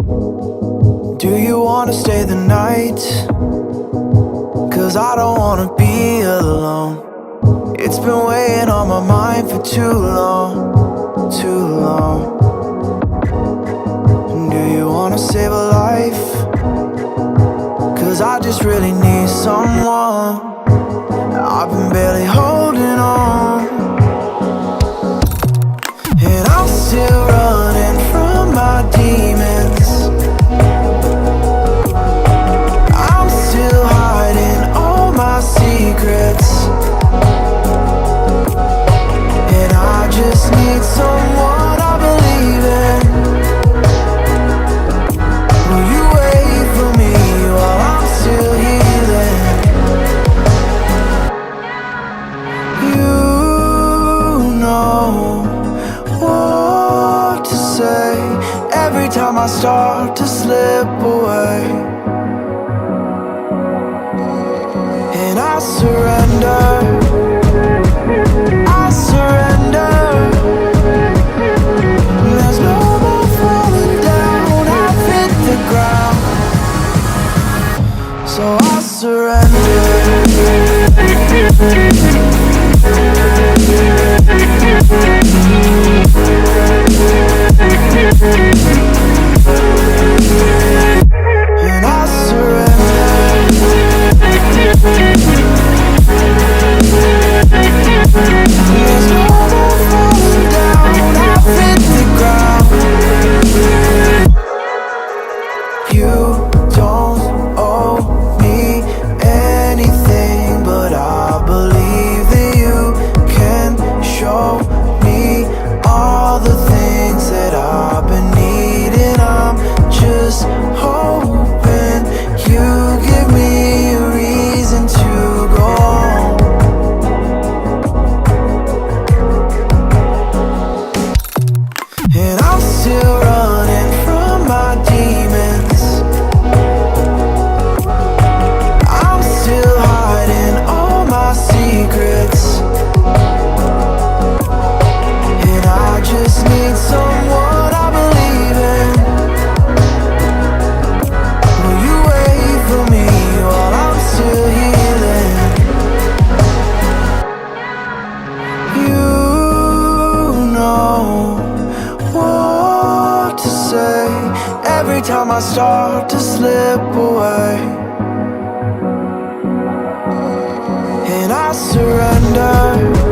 Do you wanna stay the night? 'Cause I don't wanna be alone. It's been weighing on my mind for too long, too long. Do you wanna save a life? 'Cause I just really need someone. I've been barely holding on, and I'm still running from my demons. I'm still hiding all my secrets, and I just need someone I believe in. Will you wait for me while I'm still healing? You know what to say every time I start to slip away, and I surrender, I surrender. There's no more falling down, I've hit the ground, so I surrender. And I surrender. There's no more falling down, I've hit the ground. You don't owe me anything, but I believe that you can show me all the things that I've been needing. I'm just hoping you give me a reason to go on. And I'm still running from my demons. I'm still hiding all my secrets, and I just need someone I believe in. Will you wait for me while I'm still healing? You know what to say every time I start to slip away, and I surrender.